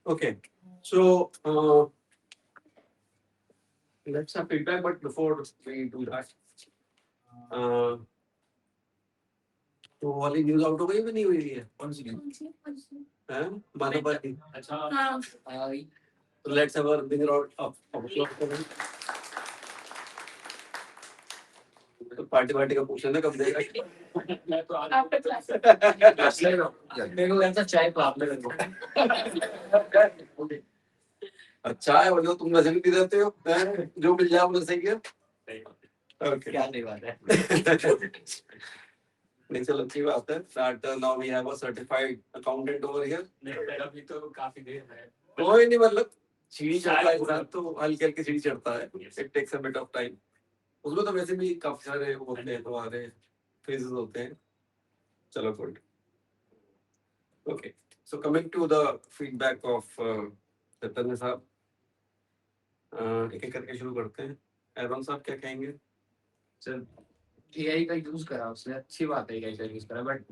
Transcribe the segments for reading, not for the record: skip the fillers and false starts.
Okay. So let's have feedback, but before we do that, uh, तो वाली news out हो गई भी नहीं हुई है? कौन सी न्यूज है? मानववादी। अच्छा हाँ। तो let's have a big round of applause. तो पार्टी वार्टी का पूछ लेना कब देगा? मैं तो आफ्टर क्लास मेरे को ऐसा चाय तो आपने चाय वाले तुम वैसे भी पी देते हो, जो मिल जाए वो सही है। ओके क्या नहीं बात है। नहीं चलो अच्छी बात है। That now we have a certified accountant over here. नहीं मेरा भी तो काफी देर है। कोई नहीं, मतलब सीढ़ी चढ़ता है इंसान तो हल्के हल्के सीढ़ी चढ़ता है। It takes a bit of time. उसमें तो वैसे भी काफी सारे होते हैं, तुम्हारे फेजेस होते हैं। चलो good. Okay so coming to the feedback of Chaitanya साहब, एक एक करके शुरू करते हैं। एरवन साहब क्या कहेंगे? सर एआई का यूज करा उसने, अच्छी बात है एआई का यूज करा, बट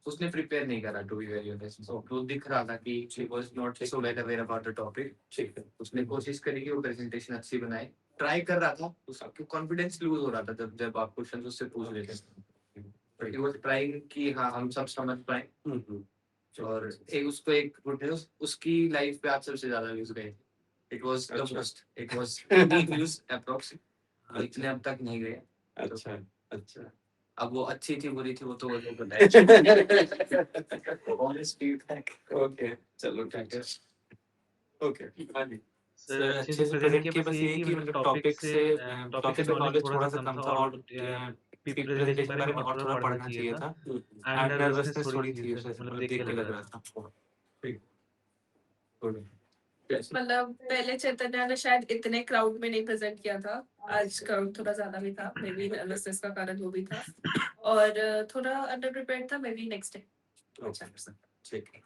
उसने प्रिपेयर नहीं करा टू बी वेरी ऑनेस्ट। तो दिख रहा था कि she was not so well aware about the topic. ठीक है। उसने कोशिश करी कि वो प्रेजेंटेशन अच्छी बनाए, ट्राई कर रहा था, उसका कॉन्फिडेंस लूज हो रहा था जब जब आप क्वेश्चन उससे पूछ रहे थे। बट ही वाज ट्राइंग कि हाँ हम सब समझ पाए। और एक उसको एक गुड न्यूज, उसकी लाइफ पे आप सबसे ज्यादा व्यूज गए। It was the most, it was 20 views approx, इतने अब तक नहीं गए। अच्छा अच्छा। अब वो अच्छी थी बुरी थी वो तो वो लोग बताए। Honest feedback. ओके चलो ठीक है। ओके हाँ जी। सर अच्छे से प्रेजेंट किया, बस ये कि मतलब टॉपिक से नॉलेज थोड़ा सा कम था और प्रेजेंटेशन के बारे में और थोड़ा पढ़ना चाहिए था एंड नर्वसनेस थोड़ी थी उसे, मतलब देख के लग रहा था। ठीक गुड। मतलब पहले चैतन्य ने शायद इतने क्राउड में नहीं प्रेजेंट किया था, आज क्राउड थोड़ा ज्यादा भी था, मे बी नर्वसनेस का कारण वो भी था और थोड़ा अंडर प्रिपेयर्ड था, मे बी नेक्स्ट टाइम। अच्छा ठीक है।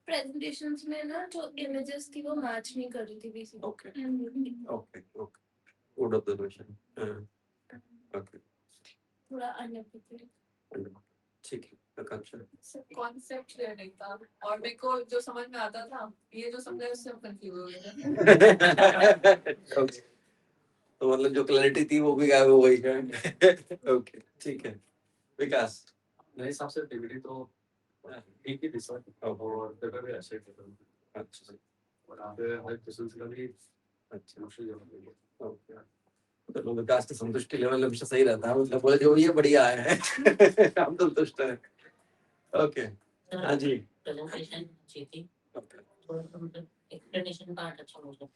प्रेजेंटेशंस में ना जो इमेजेस थी वो मैच नहीं कर रही थी basically. Okay okay okay good observation. Okay थोड़ा अनप्रिपेयर्ड। ठीक है। आकांक्षा कॉन्सेप्ट क्लियर नहीं था और मेरे को जो समझ में आता था ये जो समझा उससे कंफ्यूज हो गया था। तो मतलब जो क्लैरिटी थी वो भी गायब हो गई है। ओके ठीक है। विकास मेरे हिसाब से पीपीटी तो ठीक ही थी सर, और पेपर भी अच्छे थे। अच्छा और आप हर क्वेश्चन का भी अच्छा मुश्किल जवाब। ओके। तो विकास की संतुष्टि लेवल हमेशा सही रहता है, मतलब बोले जो भी है बढ़िया है। हम संतुष्ट हैं। ओके हाँ जी। प्रेजेंटेशन अच्छी थी, ओके थोड़ा सा मतलब एक्सप्लेनेशन पार्ट अच्छा हो गया।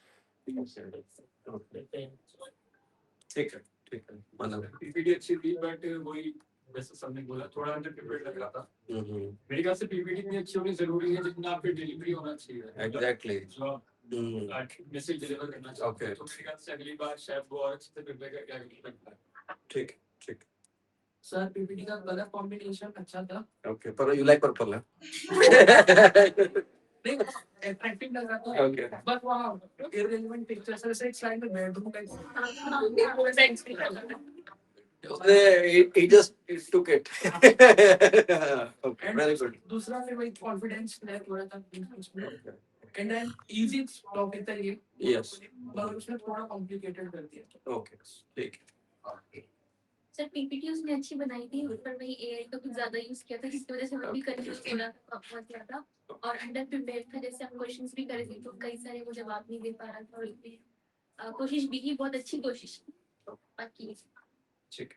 ठीक है ठीक है मतलब पीपीटी अच्छी थी बट वही जैसे सबने बोला थोड़ा अंडर प्रिपेयर्ड लग रहा था। मेरे ख्याल से पीपीटी इतनी अच्छी होनी जरूरी है जितना आपकी डिलीवरी होना चाहिए। एग्जैक्टली मैसेज डिलीवर करना चाहिए। Okay. तो मेरे ख्याल से अगली बार शायद वो और अच्छे से प्रिपेयर करके आगे निकलता है। ठीक ठीक सर पीपीटी का कलर कॉम्बिनेशन अच्छा था। ओके पर यू लाइक पर्पल है। नहीं अट्रैक्टिव लग रहा था। ओके बस वहाँ इररिलेवेंट पिक्चर्स ऐसे एक साइड में बेडरूम का he just took it. Okay very good. दूसरा फिर वही कॉन्फिडेंस लेवल थोड़ा सा उसमें एंड देन इजी टॉपिक था ये। Yes. पर उसने थोड़ा कॉम्प्लिकेटेड कर दिया। Okay ठीक है। सर पीपीटी उसने अच्छी बनाई थी पर वही एआई का कुछ ज्यादा यूज किया था जिसकी वजह से मैं भी कंफ्यूज हो रहा था, बहुत ज्यादा और अंडर प्रिपेयर्ड था। जैसे हम क्वेश्चंस भी करे थे तो कई सारे वो जवाब नहीं दे पा रहा था और कोशिश भी की, बहुत अच्छी कोशिश की। बाकी ठीक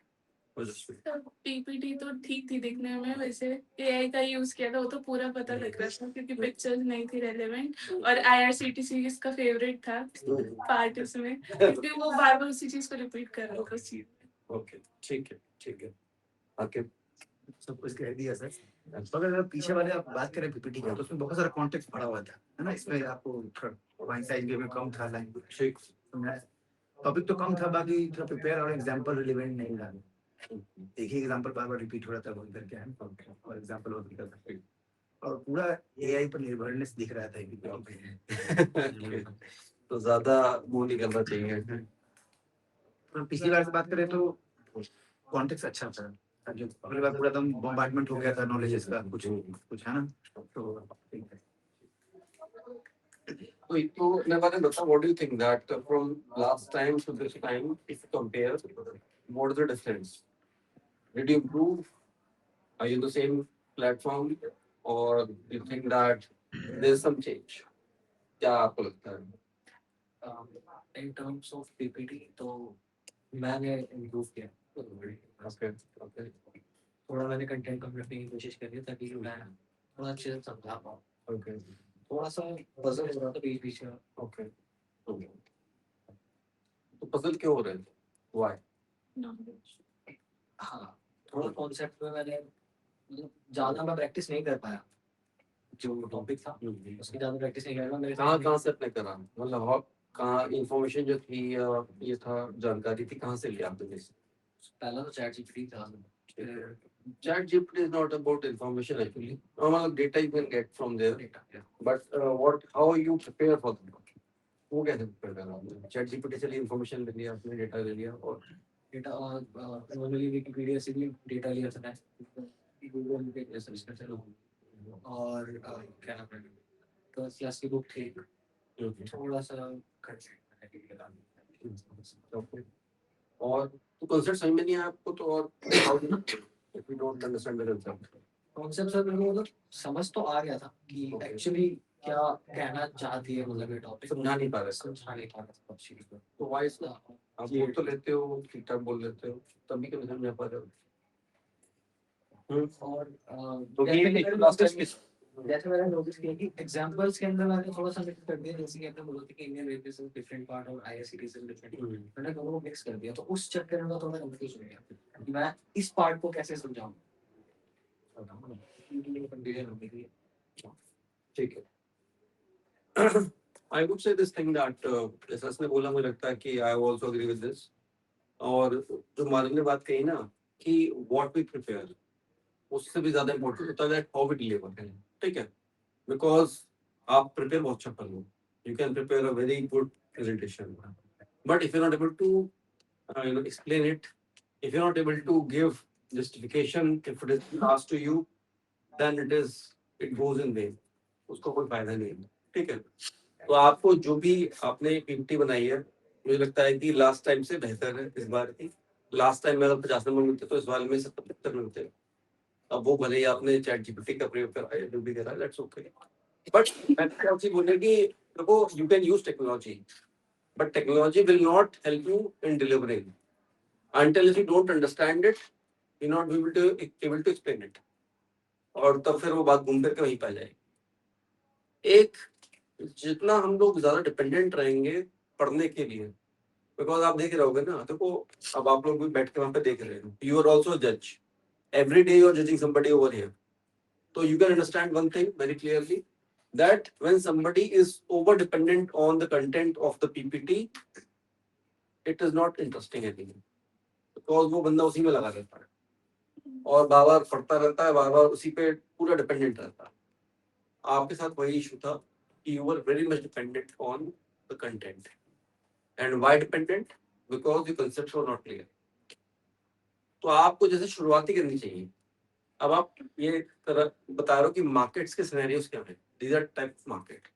पीपीटी तो ठीक थी दिखने में, वैसे एआई का यूज किया था वो तो पूरा पता लग रहा था क्योंकि पिक्चर्स नहीं थी रेलेवेंट और आईआरसीटीसी इसका फेवरेट था पार्ट उसमें, क्योंकि वो बार बार उसी चीज को रिपीट कर रहा था उस चीज। ओके ठीक है आके सब कुछ कह दिया सर। तो अगर पीछे वाले आप बात करें पीपीटी का तो उसमें बहुत सारा कॉन्टेक्स्ट भरा हुआ था, है ना। इसमें आपको वन साइज में कम था लाइन, ठीक टॉपिक तो कम था, बाकी थोड़ा प्रिपेयर और एग्जांपल रिलेवेंट नहीं था। एक ही एग्जांपल बार बार रिपीट हो रहा था बोल करके है और एग्जांपल और निकल सकते और पूरा एआई पर निर्भरनेस दिख रहा था कि तो ज्यादा वो नहीं करना चाहिए। तो पिछली बार से बात करें तो कॉन्टेक्स्ट अच्छा था, जो अगली बार पूरा एकदम बॉम्बार्डमेंट हो गया था नॉलेजेस का कुछ है ना, तो ठीक है। तो Navani, what do you think that from last time to this time, if you compare, what is the difference? Did you improve? Are you the same platform, or you think that there's some change? क्या आपको लगता है? In terms of PPT तो मैंने improve किया Okay, okay, थोड़ा मैंने content कम रखने की कोशिश करी ताकि मैं थोड़ा अच्छे से समझा पाऊँ okay, थोड़ा सा पजल हो रहा था बीच बीच में okay. Okay. तो पजल क्यों हो रहे हैं? Why? हाँ थोड़ा कॉन्सेप्ट में मैंने मतलब ज्यादा मैं प्रैक्टिस नहीं कर पाया जो टॉपिक था उसकी ज्यादा प्रैक्टिस नहीं कर पाया मेरे कहाँ से अपने करा? मतलब आप कहाँ इंफॉर्मेशन जो थी ये था जानकारी थी कहाँ से लिया आपने? पहला तो चैट जीपीटी था ChatGPT is not about information actually. Normal data you can get from there. Data But how you prepare for them? वो कैसे prepare करा आपने? ChatGPT से इंफॉर्मेशन ले लिया आपने, डेटा ले लिया और डेटा नॉर्मली विकिपीडिया से भी डेटा लिया था गूगल पे सर्च करते रहो और क्या नाम है तो क्लास की बुक थी थोड़ा सा और तो कंसेप्ट समझ में नहीं आया आपको तो और if you don't understand the concept. Concept sir मेरे को मतलब समझ तो आ गया था कि एक्चुअली क्या कहना चाहती है मतलब ये टॉपिक समझा नहीं पा रहे थे। समझा नहीं पा रहा था उस चीज को तो why is that? आप बोल तो लेते हो ठीक ठाक बोल लेते हो तभी क्यों नहीं समझ पा रहे हो? और तो ये लास्ट टाइम जैसे मैंने नोटिस किया कि एग्जांपल्स के अंदर मैंने थोड़ा सा मिक्स कर दिया जैसे कि आपने बोला था कि Indian railway is different part और आईआरसीटी इज डिफरेंट मैंने दोनों को मिक्स कर दिया तो उस चक्कर में थोड़ा कंफ्यूज हो गया कि मैं इस पार्ट को कैसे समझाऊं कंफ्यूजन हो गई ठीक है। I would say this thing that जैसा उसने बोला मुझे लगता है कि I also agree with this. और जो मालिक ने बात कही ना कि what we prepare उससे भी ज्यादा इम्पोर्टेंट होता है how we deliver है, ठीक है? Because आप prepare बहुत अच्छा कर लो, you can prepare a very good presentation, but if you're not able to explain it, if you're not able to give justification if it is asked to you, then it goes in vain. उसको कोई फायदा नहीं है, ठीक है? तो आपको जो भी आपने पीपीटी बनाई है मुझे लगता है कि लास्ट टाइम से बेहतर है इस बार की। लास्ट टाइम में अगर 50 नंबर मिलते तो इस बार में 70-75 मिलते। अब वो भले ही आपने चैट जीपीटी का प्रयोग करा है जो भी करा है दैट्स ओके, बट मैं क्या चीज बोलने की देखो you can use technology but technology will not help you in delivering until if you don't understand it you not be able to explain it, और तब फिर वो बात घूम फिर के वहीं पे आ जाएगी। एक जितना हम लोग ज्यादा डिपेंडेंट रहेंगे पढ़ने के लिए, बिकॉज आप देख रहे होगे ना, देखो अब आप लोग भी बैठ के वहां पे देख रहे हो, यू आर ऑल्सो जज every day you are judging somebody over here, so you can understand one thing very clearly that when somebody is over dependent on the content of the PPT it is not interesting anymore, because वो बंदा उसी में लगा रहता है और बार बार पढ़ता रहता है, बार बार उसी पे पूरा डिपेंडेंट रहता है। आपके साथ वही इशू था कि you were very much dependent on the content, and why dependent? Because the concepts were not clear. तो आपको जैसे शुरुआती करनी चाहिए। अब आप ये तरह बता रहे हो कि मार्केट्स के सिनेरियोस क्या हैं, these are type of market.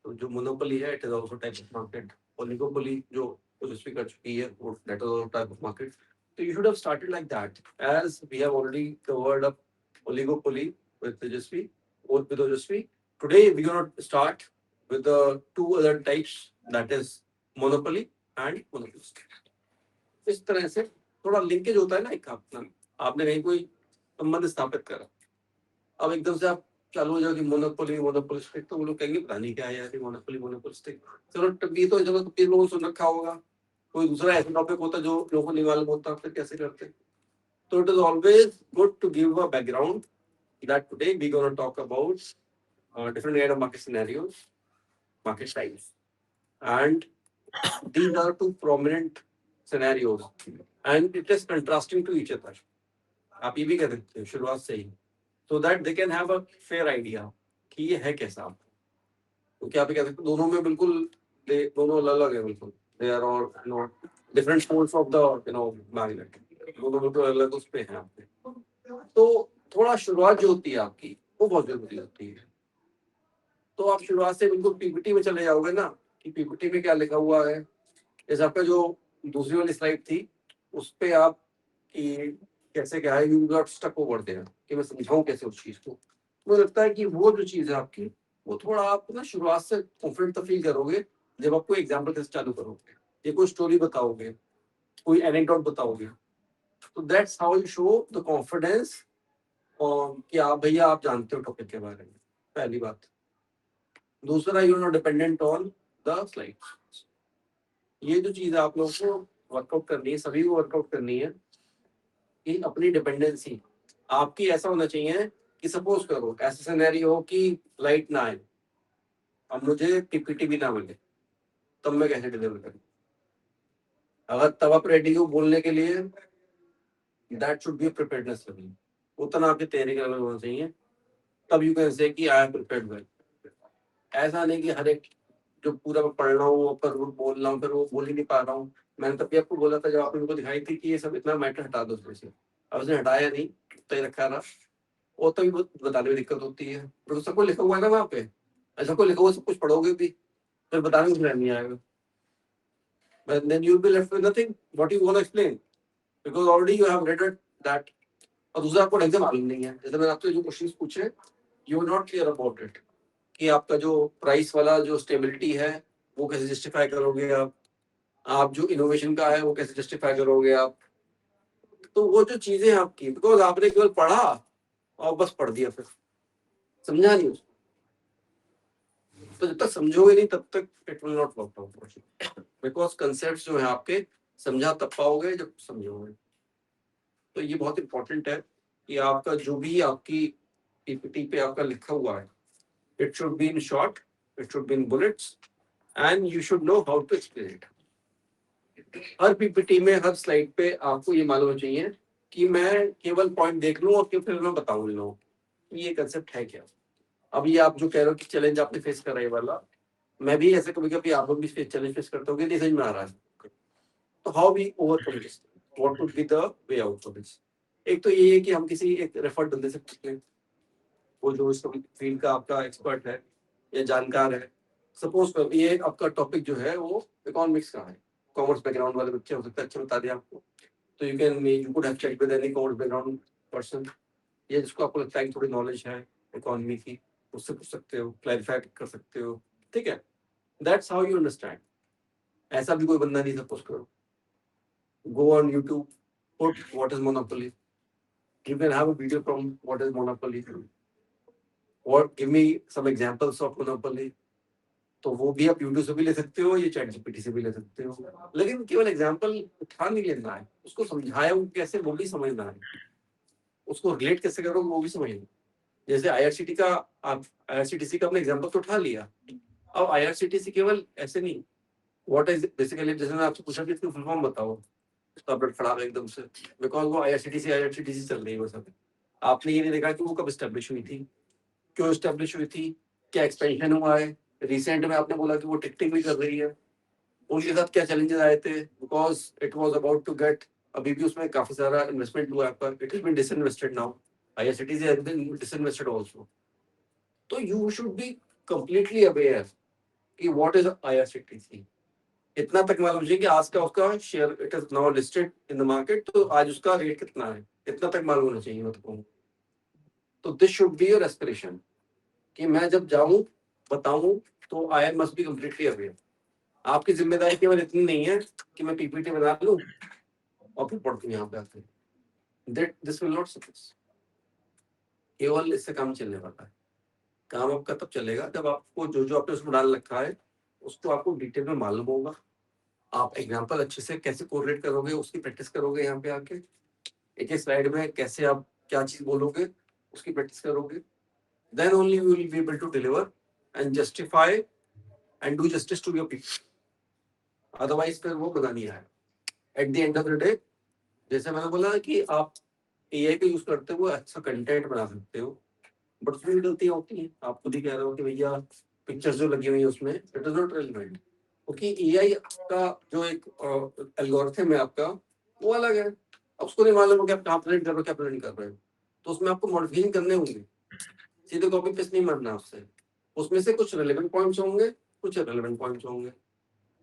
तो जो मोनोपोली है it is also type of market, oligopoly जो ओजस्वी कर चुकी है वो that is also type of market. तो you should have started like that as we have already covered up oligopoly with Tejaswi और with Ojaswi. Today we gonna start with the two other types, that is monopoly and monopolistic. इस तरह से थोड़ा linkage होता है ना, एक आपने कहीं कोई संबंध स्थापित करा, अब एकदम से आप चालू हो जाओ कि मोनोपोली मोनोपोलिस्टिक, तो वो लोग कहेंगे पता नहीं क्या है यार मोनोपोली मोनोपोलिस्टिक। चलो तभी तो चलो तो लोगों ने सुन रखा होगा, कोई दूसरा ऐसा टॉपिक होता जो लोगों को नहीं मालूम होता फिर कैसे करते। तो it is always good to give a background that today we gonna talk about different kind of market scenarios, market types, and these are two prominent scenarios and it is contrasting to each other. आप ये भी कह सकते हो शुरुआत से ही, so that they can have a fair idea कि ये है कैसा। तो क्या आप कह सकते हो दोनों में बिल्कुल दोनों अलग है, बिल्कुल they are all different poles of the magnet, दोनों बिल्कुल अलग उस पे हैं आपके। तो थोड़ा शुरुआत जो होती है आपकी वो बहुत जरूरी होती है। तो आप शुरुआत से बिल्कुल पीपीटी में चले जाओगे ना कि पीपीटी में क्या लिखा हुआ है, जैसे आपका जो दूसरी वाली स्लाइड थी उस पे आप कि कैसे क्या है, you got stuck over there कि मैं समझाऊं कैसे उस चीज को। मुझे लगता है कि वो जो चीज है आपकी, वो थोड़ा आप ना शुरुआत से कॉन्फिडेंट तो फील करोगे जब आप कोई एग्जाम्पल के चालू करोगे, ये कोई स्टोरी बताओगे, कोई एनेक्डोट बताओगे, तो that's how you show the confidence कि आप भैया आप जानते हो टॉपिक के बारे में, पहली बात। दूसरा, you are not dependent on the slides. ये जो चीज आप लोगों को वर्कआउट करनी है, सभी को वर्कआउट करनी है कि अपनी डिपेंडेंसी आपकी ऐसा होना चाहिए कि सपोज करो ऐसा सिनेरियो हो कि लाइट ना आए, अब मुझे पीपीटी भी ना मिले, तब मैं कैसे डिलीवर करूँ? अगर तब आप रेडी हो बोलने के लिए, that should be preparedness level, उतना आपकी तैयारी का लेवल होना चाहिए, तब यू कैन से कि आई एम प्रिपेयर्ड वेल। ऐसा नहीं कि हर एक जो पूरा मैं पढ़ रहा हूँ पर वो बोल रहा हूँ, फिर वो बोल ही नहीं पा रहा हूँ। मैंने तभी आपको बोला था जब आपने मेरे को दिखाई थी कि ये सब इतना मैटर हटा दो उसमें से, अब उसने हटाया नहीं, तय रखा रहा, वो तभी बताने में दिक्कत होती है। तो सबको लिखा हुआ है ना वहाँ पे, ऐसा को लिखा हुआ सब कुछ पढ़ोगे भी, फिर बताने में नहीं आएगा, but then you'll be left with nothing what you want to explain because already you have read it that। और दूसरा आपको ढंग से मालूम नहीं है, जैसे मैंने आपसे जो क्वेश्चंस पूछे you are not clear about it कि आपका जो प्राइस वाला जो स्टेबिलिटी है वो कैसे जस्टिफाई करोगे आप जो इनोवेशन का है वो कैसे जस्टिफाई करोगे आप। तो वो जो चीजें आपकी, बिकॉज आपने केवल पढ़ा और बस पढ़ दिया, फिर समझा नहीं उसको, तो जब तक समझोगे नहीं तब तक it will not work out, because concept जो है आपके समझा तब पाओगे जब समझोगे। तो ये बहुत इंपॉर्टेंट है कि आपका जो भी आपकी पीपीटी पे आपका लिखा हुआ है, it should be in short, it should be in bullets and you should know how to explain it. हर पीपीटी में हर स्लाइड पे आपको ये मालूम होना चाहिए कि मैं केवल पॉइंट देख लूं और फिर मैं बताऊं लोगों को ये कंसेप्ट है क्या। अब ये आप जो कह रहे हो कि चैलेंज आपने फेस करा है वाला, मैं भी ऐसे कभी कभी आप लोग भी चैलेंज फेस करते हो, नहीं समझ में आ रहा है, तो how we overcome this, what would be the way out for this. एक तो ये है कि हम किसी एक रेफर्ड बंदे से पूछ लें, वो जो इस फील्ड का आपका एक्सपर्ट है या जानकार है। सपोज करो ये आपका टॉपिक जो है वो इकोनॉमिक्स का है, कॉमर्स बैकग्राउंड वाले बच्चे हो सकते हैं अच्छे बता दें आपको, तो you could have checked with any commerce background person, या जिसको आपको लगता है कि थोड़ी नॉलेज है इकोनॉमी की, उससे पूछ सकते हो, क्लैरिफाई कर सकते हो, ठीक है। That's how you understand. ऐसा भी कोई बंदा नहीं, सपोज करो go on YouTube, put what is monopoly, you can have a video from what is monopoly और give me some examples of monopoly, तो वो भी आप यूट्यूब से भी ले सकते हो, ये चैट जीपीटी से भी ले सकते हो, लेकिन केवल एग्जांपल उठा नहीं लेना है, उसको समझाया वो कैसे वो भी समझना है, उसको रिलेट कैसे करोगे वो भी समझना। जैसे आईआरसीटी का, आप आईआरसीटीसी का अपना एग्जांपल तो उठा लिया, अब आईआरसीटीसी केवल ऐसे नहीं, व्हाट इज बेसिकली, जैसे मैं आपसे पूछा कि इसकी फुल फॉर्म बताओ, तो आप खड़ा गए एकदम से, बिकॉज वो आईआरसीटीसी चल रही है वो सब, आपने ये नहीं देखा कि वो कब स्टैब्लिश हुई थी, क्यों स्टैब्लिश हुई थी, क्या एक्सपेंशन हुआ है, रिसेंट में आपने बोला कि वो टिकटिंग भी कर रही है, उनके साथ क्या चैलेंजेस आए थे, because it was about to get, अभी भी उसमें काफी सारा इन्वेस्टमेंट हुआ है, पर it has been disinvested now, IRCTC has been disinvested also. तो you should be completely aware कि व्हाट इज आईआरसीटीसी, इतना तक मालूम चाहिए कि आज का उसका share it is now listed in the market, तो आज उसका रेट कितना है, इतना तक मालूम होना चाहिए मतलब। तो this should be your aspiration कि मैं जब जाऊं बताऊं तो I must be completely aware. आपकी जिम्मेदारी केवल इतनी नहीं है कि मैं पीपीटी बना लूं और फिर पढ़ दूं यहाँ पे आके, that this will not suffice. केवल इससे काम चलने वाला है, काम आपका तब चलेगा जब आपको जो जो आपने उसमें डाल रखा है उसको आपको डिटेल में मालूम होगा, आप एग्जाम्पल अच्छे से कैसे कोरिलेट करोगे उसकी प्रैक्टिस करोगे, यहाँ पे आके एक एक स्लाइड में कैसे आप क्या चीज बोलोगे उसकी प्रैक्टिस करोगे, then only you will be able to deliver and justify and do justice to your people. Otherwise फिर वो मजा नहीं आएगा। At the end of the day, जैसे मैंने बोला कि आप AI का यूज करते हो अच्छा कंटेंट बना सकते हो, बट उसमें भी गलतियां होती हैं, आप खुद ही कह रहे हो कि भैया पिक्चर्स जो लगी हुई है उसमें इट इज नॉट रेलेवेंट, क्योंकि AI का जो एक एल्गोरिथम है आपका वो अलग है, अब उसको नहीं मालूम कि आप कहाँ प्रेजेंट कर रहे हो क्या प्रेजेंट कर रहे हो, तो उसमें आपको मॉडिफिकेशन करने होंगे, सीधे कॉपी पेस्ट नहीं मारना आपसे, उसमें से कुछ रेलेवेंट पॉइंट्स होंगे, कुछ रेलेवेंट पॉइंट्स होंगे,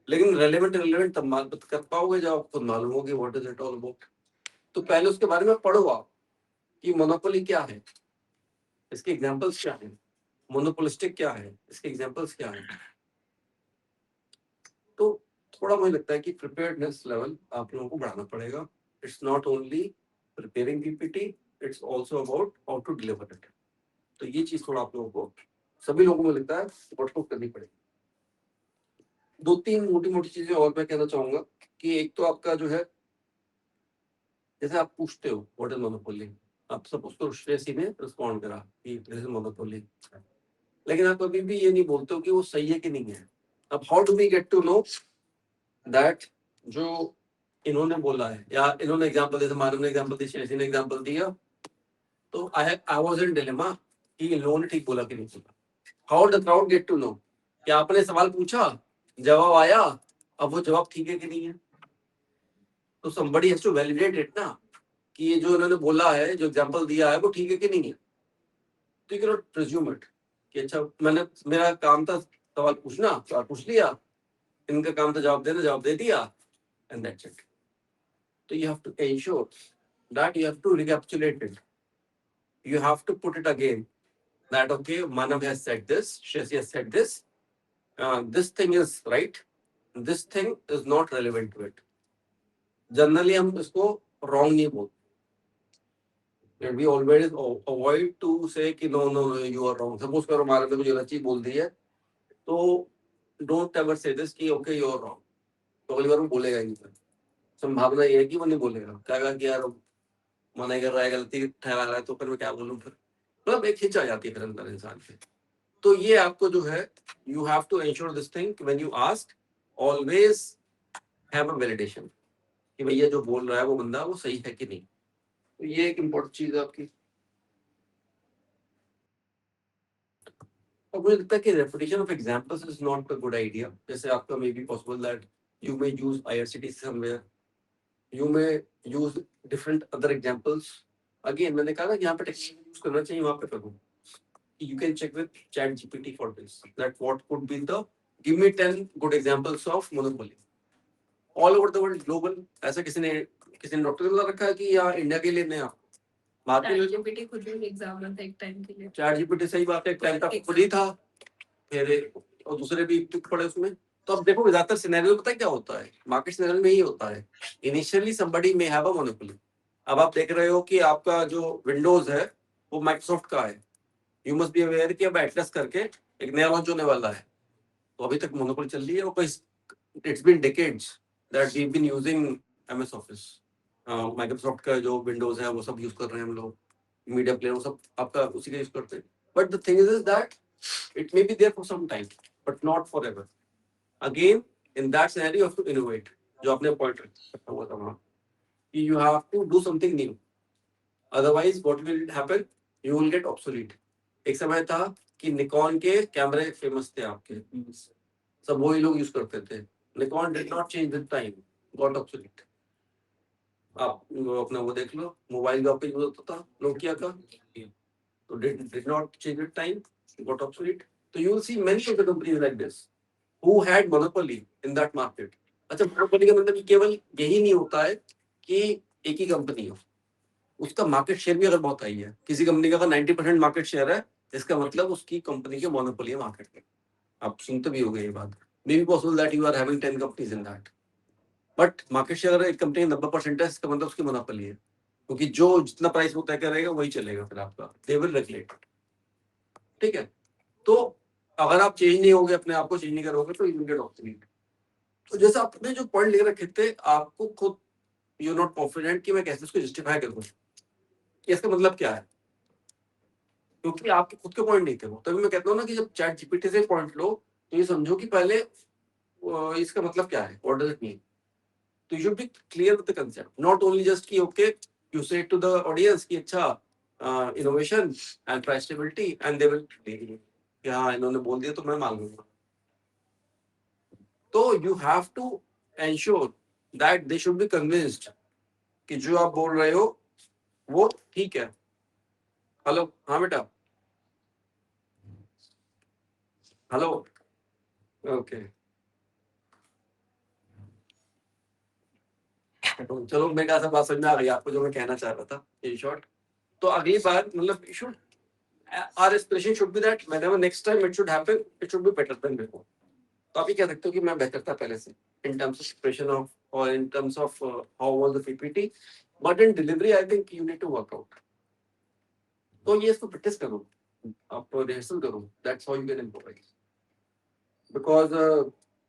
लेकिन रेलेवेंट तब बात कर पाओगे जब आपको मालूम होगी what is it all about. तो पहले उसके बारे में पढ़ो आप कि मोनोपोली क्या है, इसके एग्जांपल्स क्या हैं, मोनोपोलिस्टिक क्या है, इसके एग्जांपल्स क्या हैं। तो थोड़ा मुझे लगता है कि प्रिपेयर्डनेस लेवल आप लोगों को बढ़ाना पड़ेगा। It's not only preparing PPT, it's also about how to deliver it. तो ये चीज थोड़ा आप लोगों को, सभी लोगों को लगता है वर्कआउट करनी पड़ेगी। दो तीन मोटी मोटी चीजें और मैं कहना चाहूंगा कि एक तो आपका जो है, जैसे आप पूछते हो व्हाट इज मोनोपोली, आप सपोज तो श्रेयसी ने रिस्पॉन्ड करा कि दिस इज मोनोपोली, लेकिन आप कभी भी ये नहीं बोलते हो कि वो सही है कि नहीं है। अब how do we get to know that जो इन्होंने बोला है, या इन्होंने एग्जांपल, जैसे मानव ने एग्जांपल दी, श्रेयसी ने एग्जांपल दिया, तो आई वाज इन डिलेमा कि इन लोगों ने ठीक बोला कि नहीं बोला। How the crowd get to know, कि आपने सवाल पूछा, जवाब आया, अब वो जवाब ठीक है कि नहीं है। तो somebody has to validate it ना, कि ये जो इन्होंने बोला है, जो एग्जांपल दिया है, वो ठीक है कि नहीं है। तो you can not presume it कि अच्छा मैंने, मेरा काम था सवाल पूछना, सवाल पूछ लिया, इनका काम था जवाब देना, जवाब दे दिया, एंड दैट्स इट। तो you have to ensure that you have to recapitulate it. You have to put it again that okay, Manav has said this, Shashi has said this, this thing is right, this thing is not relevant to it. Generally हम इसको wrong नहीं बोलते। And we always avoid to say कि no no no you are wrong. Suppose करो हमारे में कुछ गलत चीज बोल दी है, तो don't ever say this कि okay you are wrong. तो अगली बार वो बोलेगा ही नहीं। संभावना ये है कि वो नहीं बोलेगा, कहेगा कि यार मना कर रहा है, गलती ठहरा रहा है, तो फिर मैं क्या बोलूं, फिर मतलब एक हिच आ जाती है फिर अंदर इंसान पे। तो ये आपको जो है, you have to ensure this thing, when you ask always have a validation कि भैया जो बोल रहा है वो बंदा वो सही है कि नहीं। तो ये एक इम्पोर्टेंट चीज है आपकी। और मुझे लगता है कि repetition of examples is not a good idea. जैसे आपका मे be possible that you may use IRCTC somewhere, you may use different other examples. Again मैंने कहा ना कि यहाँ पे टेक्नोलॉजी यूज करना चाहिए, वहां पे करो। You can check with ChatGPT for this, that what could be the, give me 10 good examples of monopoly all over the world, global। ऐसा किसी ने डॉक्टर ने बता रखा है कि या इंडिया के लिए नया, बात के लिए ChatGPT खुद भी एग्जाम था एक टाइम के लिए। ChatGPT सही बात है, एक टाइम तक खुद ही था, फिर और दूसरे भी टिक पड़े उसमें। तो अब देखो ज्यादातर सिनेरियो पता है क्या होता है, मार्केट सिनेरियो में ही होता है, initially somebody may have a monopoly। अब आप देख रहे हो कि आपका जो विंडोज है वो माइक्रोसॉफ्ट का है, यू मस्ट बी अवेयर कि अब एटलस करके एक नया लॉन्च होने वाला है। तो अभी तक मोनोपोली चल रही है, और it's been decades that we been using MS office, Microsoft का जो विंडोज है वो सब यूज कर रहे हैं हम लोग, मीडिया प्लेयर वो सब आपका उसी का यूज करते हैं। But the thing is that it may be there for some time but not forever. Again in that scenario you have to innovate, जो आपने पॉइंट रखा हुआ था वहां कि you have to do something new, otherwise what will happen, you will get obsolete. एक समय था कि निकॉन के कैमरे फेमस थे आपके, सब वही लोग यूज करते थे। Nikon did not change with time, got obsolete. आप अपना वो देख लो, मोबाइल का आपका यूज होता था नोकिया का, तो did not change with time, got obsolete. तो you will see many of the companies like this who had monopoly in that market. अच्छा, मोनोपोली का मतलब केवल यही नहीं होता है कि एक ही कंपनी हो, उसका मार्केट शेयर भी अगर बहुत हाई है, किसी कंपनी का अगर 90% मार्केट शेयर है, इसका मतलब उसकी कंपनी के मोनोपोली है मार्केट में। आप सुनते भी होंगे ये बात। May be possible that you are having 10 companies in that, but market share अगर एक कंपनी 90% है, इसका मतलब उसकी मोनोपोली है, क्योंकि जो जितना प्राइस वो तय करेगा वही चलेगा फिर आपका, दे विल रेगुलेट। ठीक है, तो अगर आप चेंज नहीं होगे, अपने आप को चेंज नहीं करोगे, तो यू विल गेट ऑब्सोलीट। तो जैसे आपने जो पॉइंट लिख रखे थे, आपको खुद यू आर नॉट कॉन्फिडेंट कि मैं कैसे उसको जस्टिफाई करूँ, इसका मतलब क्या है, क्योंकि आपके खुद के पॉइंट नहीं थे वो। तभी मैं कहता हूँ ना कि जब चैट जीपीटी से पॉइंट लो, तो ये समझो कि पहले इसका मतलब क्या है, व्हाट डज इट मीन। तो you should B clear with the concept, not only just कि ओके यू से टू द ऑडियंस कि अच्छा innovation and price stability, and they will कि हाँ इन्होंने बोल दिया तो मैं मान लूंगा। तो you have to ensure that they should be convinced कि जो आप बोल रहे हो वो ठीक है। हेलो, हाँ बेटा, हेलो ओके चलो मेरे ख्याल से बात समझ में आ गई आपको जो मैं कहना चाह रहा था इन शॉर्ट। तो अगली बार मतलब should our aspiration should be that whenever next time it should happen it should be better than before। तो आप ये कह सकते हो कि मैं बेहतर था पहले से in terms of expression of or in terms of how was the PPT but in delivery I think you need to work out। तो ये इसको प्रैक्टिस करो आप रिहर्सल करो that's how you can improvise because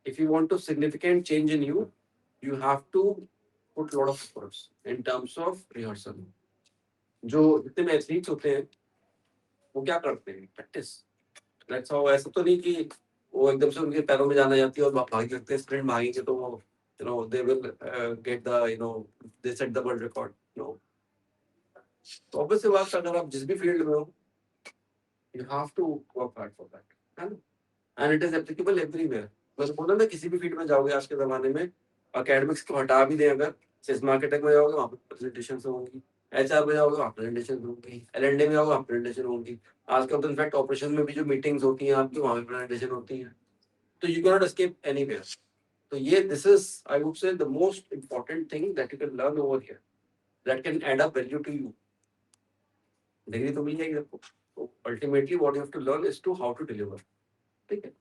if you want to significant change in you you have to put lot of efforts in terms of rehearsal। जो जितने में athletes होते हैं वो क्या करते हैं प्रैक्टिस दैट्स हाउ। ऐसा तो नहीं कि वो एकदम से उनके पैरों में जाना जाती है और भाग सकते हैं स्प्रिंट भागेंगे तो वो you know they will get the you know they set the world record no. तो ऑब्वियसली बात अगर आप जिस भी फील्ड में हो you have to work hard for that है ना and it is applicable everywhere. बस बोला ना किसी भी फील्ड में जाओगे आज के जमाने में एकेडमिक्स को हटा भी दें अगर सेल्स मार्केटिंग में जाओगे वहाँ पे प्रेजेंटेशन होंगी एचआर में जाओगे वहाँ प्रेजेंटेशन होंगी एलएनडी में जाओगे वहाँ प्रेजेंटेशन होंगी आजकल तो इनफैक्ट ऑपरेशन में भी जो मीटिंग्स होती हैं आपकी वहाँ पे प्रेजेंटेशन होती हैं। तो you can not escape anywhere. तो ये this is I would say the most important thing that you can learn over here that can add up value to you. Degree तो मिल जाएगी आपको तो ultimately what you have to learn is to how to deliver. ठीक है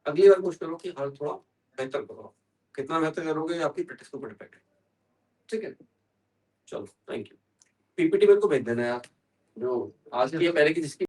अगली बार कोशिश करो कि हर थोड़ा बेहतर करो कितना बेहतर करोगे आपकी प्रैक्टिस को डिपेंड है। ठीक है चलो थैंक यू। पीपीटी मेरे को भेज देना यार जो आज की है पहले की जिसकी